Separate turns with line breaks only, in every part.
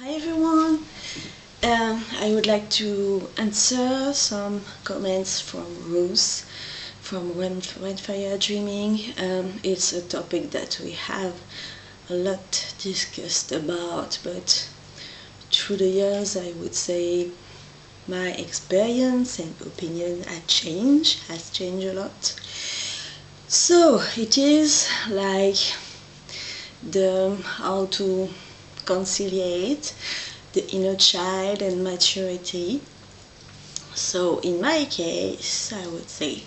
Hi everyone. I would like to answer some comments from Ruth from Rainfire Dreaming. It's a topic that we have a lot discussed about, but through the years I would say my experience and opinion has changed a lot. So it is like how to conciliate the inner child and maturity. So in my case, I would say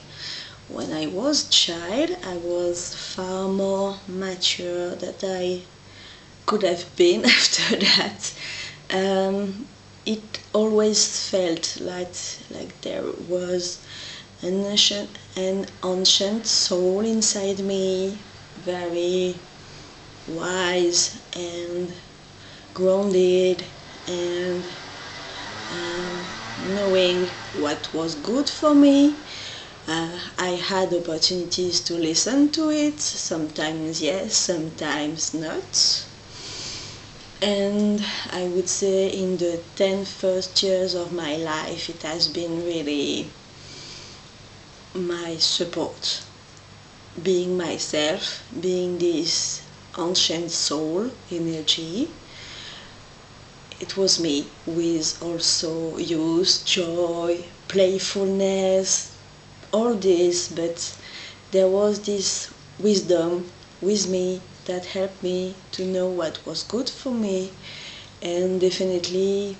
when I was a child, I was far more mature than I could have been after that. It always felt like there was an ancient soul inside me, very wise and grounded and knowing what was good for me. I had opportunities to listen to it, sometimes yes, sometimes not. And I would say in the 10 first years of my life, it has been really my support. Being myself, being this ancient soul energy. It was me with also youth, joy, playfulness, all this, but there was this wisdom with me that helped me to know what was good for me, and definitely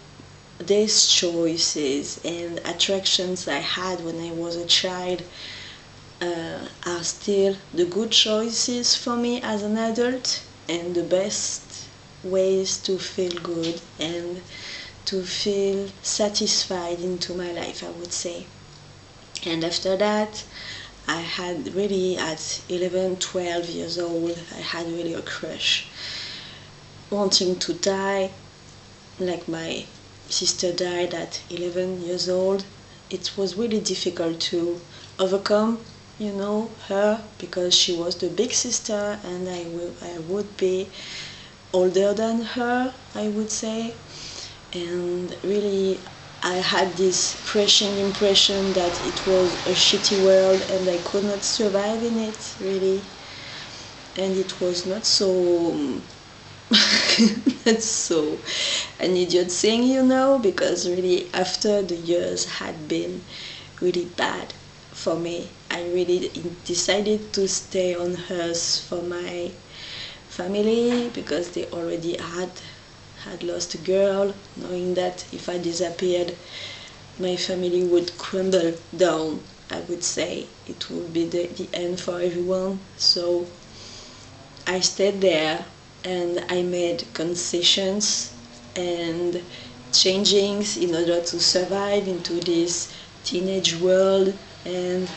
these choices and attractions I had when I was a child are still the good choices for me as an adult and the best ways to feel good and to feel satisfied into my life, I would say. And after that, I had really, at 11, 12 years old, I had really a crush. Wanting to die, like my sister died at 11 years old. It was really difficult to overcome, her, because she was the big sister and I would be older than her, I would say. And really I had this crushing impression that it was a shitty world and I could not survive in it, really. And it was not so not so an idiot thing, because really after the years had been really bad for me, I really decided to stay on Earth for my family, because they already had lost a girl, knowing that if I disappeared, my family would crumble down. I would say it would be the end for everyone. So I stayed there and I made concessions and changings in order to survive into this teenage world. And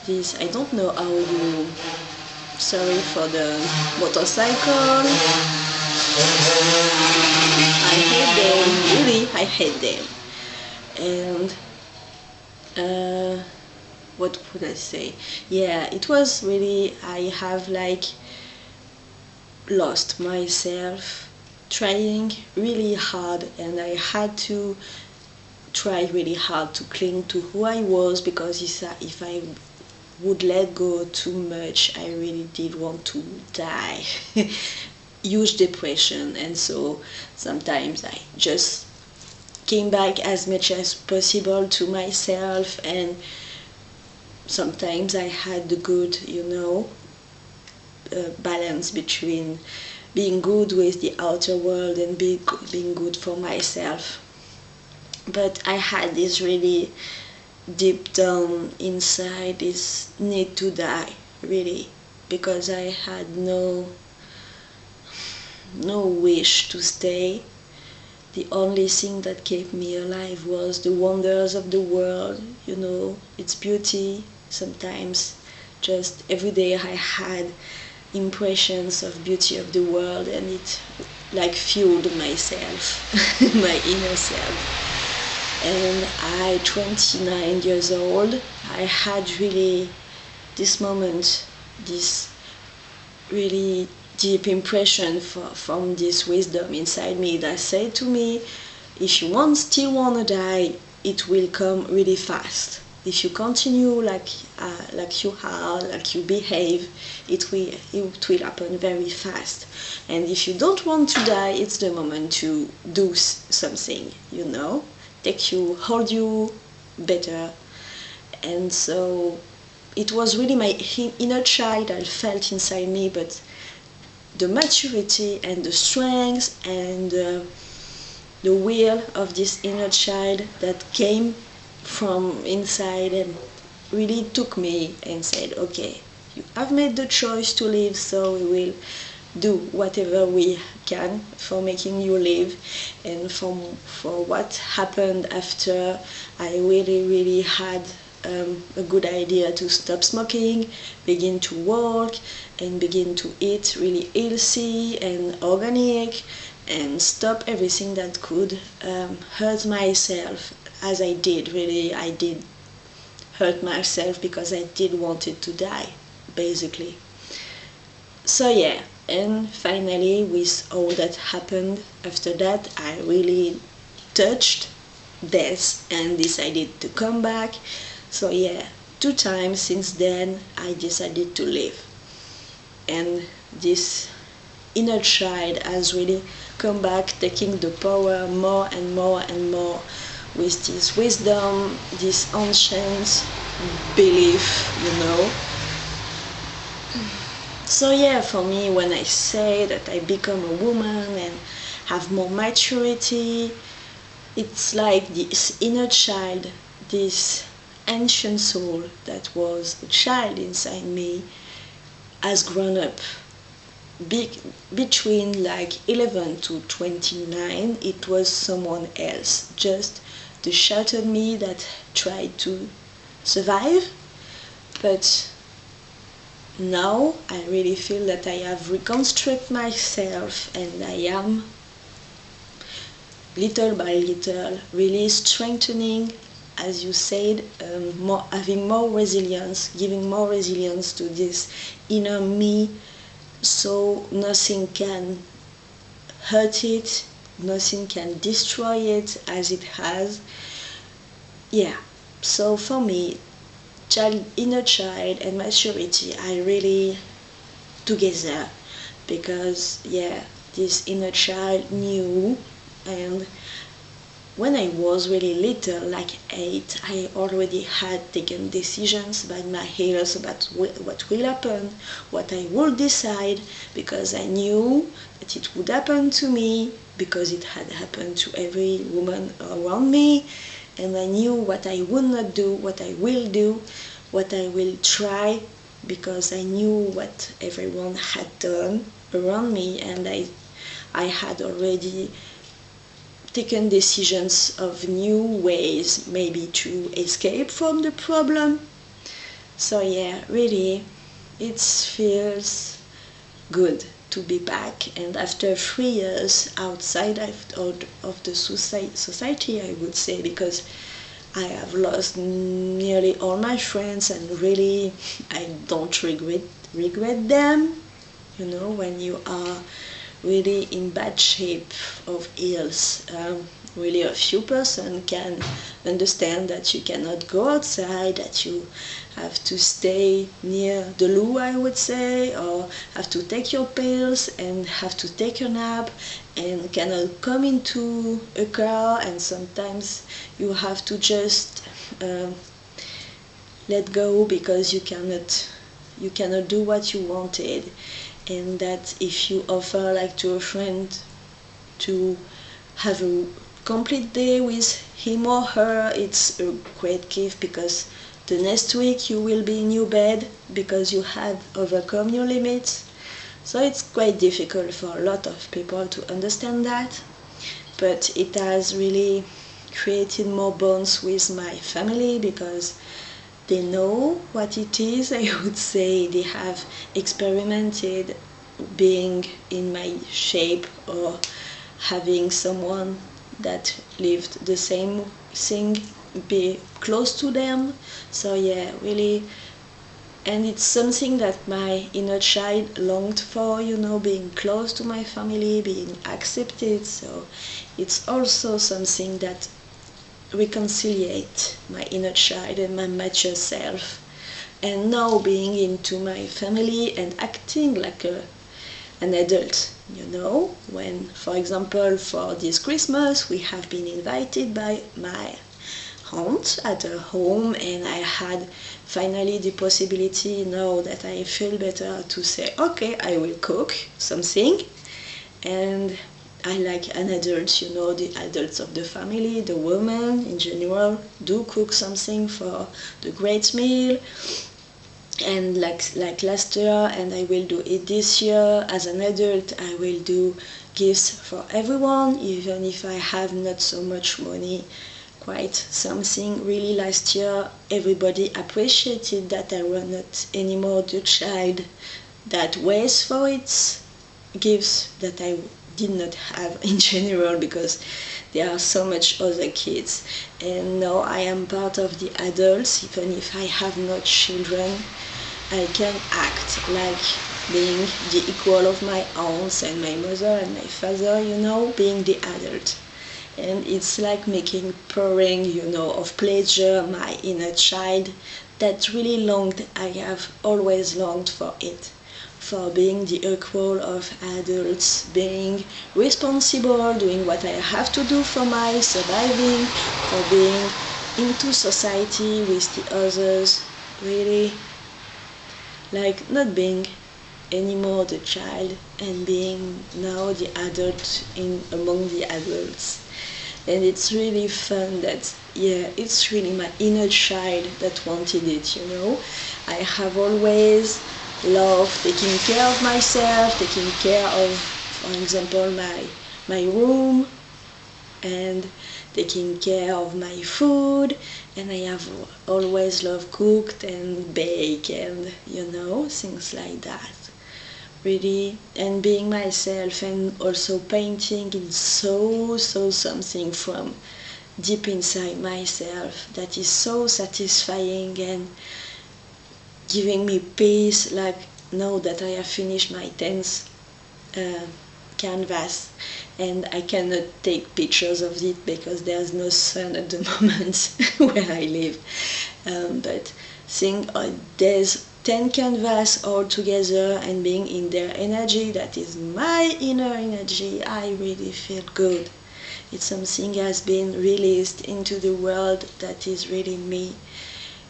this, I don't know how you, sorry for the motorcycle. I hate them, really, I hate them. And what would I say? Yeah, it was really, I have lost myself trying really hard, and I had to try really hard to cling to who I was, because if I would let go too much, I really did want to die. Huge depression. And so sometimes I just came back as much as possible to myself, and sometimes I had the good, balance between being good with the outer world and being good for myself. But I had this really deep down inside this need to die, really, because I had no wish to stay. The only thing that kept me alive was the wonders of the world, its beauty. Sometimes just every day I had impressions of beauty of the world, and it fueled myself, my inner self. And I, 29 years old, I had really this moment, this really deep impression from this wisdom inside me that said to me, if you still want to die, it will come really fast. If you continue like you are, like you behave, it will happen very fast. And if you don't want to die, it's the moment to do something, hold you better. And so it was really my inner child I felt inside me, but the maturity and the strength and the will of this inner child that came from inside and really took me and said, okay, you have made the choice to live, so we will do whatever we can for making you live. And for what happened after I really had a good idea to stop smoking, begin to work, and begin to eat really healthy and organic, and stop everything that could hurt myself, as I did. Really, I did hurt myself because I did wanted to die, basically. So yeah, and finally, with all that happened after that, I really touched death and decided to come back. So yeah, 2 times since then I decided to live. And this inner child has really come back, taking the power more and more and more with this wisdom, this ancient belief, So yeah, for me, when I say that I become a woman and have more maturity, it's like this inner child, this ancient soul that was a child inside me, has grown up. Between like 11 to 29, it was someone else, just the shattered me that tried to survive. But now I really feel that I have reconstructed myself, and I am little by little really strengthening, as you said, having more resilience, giving more resilience to this inner me, so nothing can hurt it, nothing can destroy it as it has. Yeah, so for me, inner child and maturity are really together, because yeah, this inner child knew. And when I was really little, like 8, I already had taken decisions by my ears about what will happen, what I would decide, because I knew that it would happen to me, because it had happened to every woman around me. And I knew what I would not do, what I will do, what I will try, because I knew what everyone had done around me, and I had already taken decisions of new ways maybe to escape from the problem. So yeah, really, it feels good to be back. And after 3 years outside of the society, I would say, because I have lost nearly all my friends, and really I don't regret them. When you are really in bad shape of ills, really a few persons can understand that you cannot go outside, that you have to stay near the loo, I would say, or have to take your pills and have to take a nap, and cannot come into a car, and sometimes you have to just let go because you cannot do what you wanted. And that if you offer like to a friend to have a complete day with him or her, it's a great gift, because the next week you will be in your bed because you had overcome your limits. So it's quite difficult for a lot of people to understand that, but it has really created more bonds with my family, because they know what it is. I would say they have experimented being in my shape, or having someone that lived the same thing be close to them. So yeah, really And it's something that my inner child longed for, being close to my family, being accepted. So it's also something that reconciliate my inner child and my mature self. And now being into my family and acting like an adult, when, for example, for this Christmas, we have been invited by my aunt at her home, and I had finally the possibility, now that I feel better, to say, okay, I will cook something. And I like an adult, the adults of the family, the women in general, do cook something for the great meal. And like last year, and I will do it this year, as an adult, I will do gifts for everyone, even if I have not so much money. Quite something really last year. Everybody appreciated that I was not anymore the child that waits for its gifts that I did not have in general, because there are so much other kids. And now I am part of the adults. Even if I have no children, I can act like being the equal of my aunts and my mother and my father, being the adult. And it's like making pouring, of pleasure, my inner child that really longed, I have always longed for it, for being the equal of adults, being responsible, doing what I have to do for my surviving, for being into society with the others, really, like not being anymore the child and being now the adult among the adults. And it's really fun that, it's really my inner child that wanted it, I have always loved taking care of myself, taking care of, for example, my room, and taking care of my food. And I have always loved cooked and bake and, things like that. Really, and being myself, and also painting is so something from deep inside myself that is so satisfying and giving me peace. Like now that I have finished my 10th canvas, and I cannot take pictures of it because there's no sun at the moment where I live, but seeing there's 10 canvas all together and being in their energy, that is my inner energy, I really feel good. It's something has been released into the world that is really me.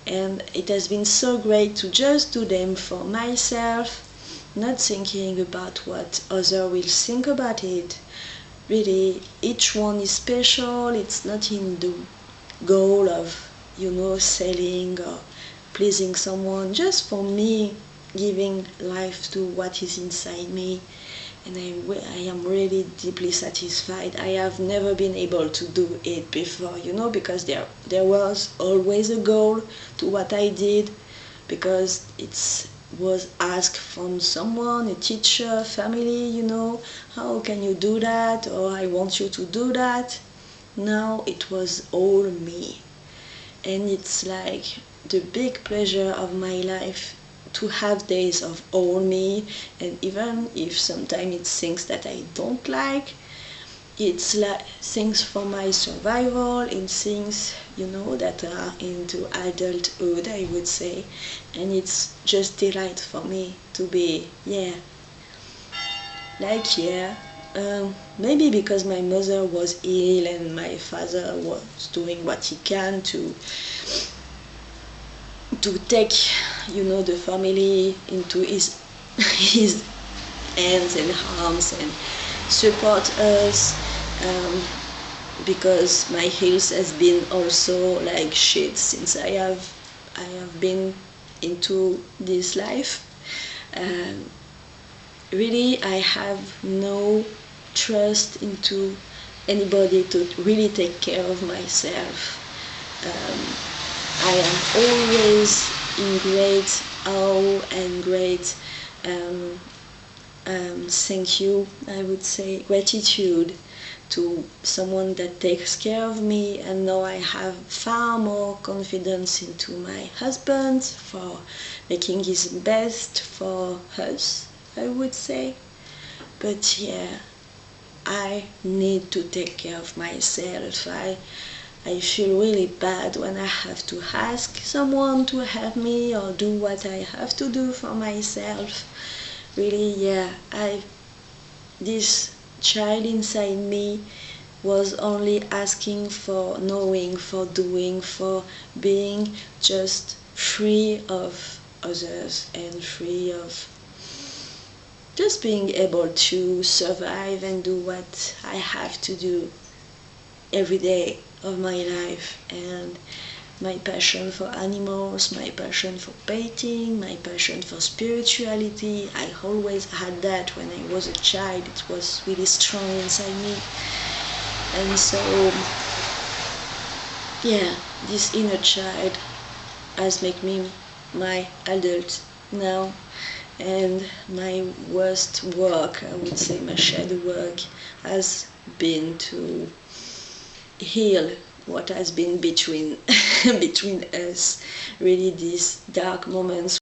And it has been so great to just do them for myself, not thinking about what others will think about it. Really, each one is special. It's not in the goal of, selling or pleasing someone, just for me, giving life to what is inside me. And I am really deeply satisfied. I have never been able to do it before, because there was always a goal to what I did, because it was asked from someone, a teacher, family, how can you do that, or I want you to do that. Now it was all me. And it's like the big pleasure of my life to have days of all me. And even if sometimes it's things that I don't like, it's like things for my survival, and things, that are into adulthood, I would say. And it's just delight for me to be, maybe because my mother was ill and my father was doing what he can to take, the family into his hands and arms and support us, because my health has been also like shit since I have been into this life. Really, I have no trust into anybody to really take care of myself. I am always in great awe and great thank you, I would say, gratitude to someone that takes care of me, and now I have far more confidence into my husband for making his best for us, I would say. But yeah, I need to take care of myself. I feel really bad when I have to ask someone to help me or do what I have to do for myself. Really, yeah, this child inside me was only asking for knowing, for doing, for being just free of others and free of just being able to survive and do what I have to do every day of my life. And my passion for animals, my passion for painting, my passion for spirituality, I always had that when I was a child. It was really strong inside me. And so, yeah, this inner child has made me my adult now. And my worst work, I would say my shadow work, has been to heal what has been between between us, really these dark moments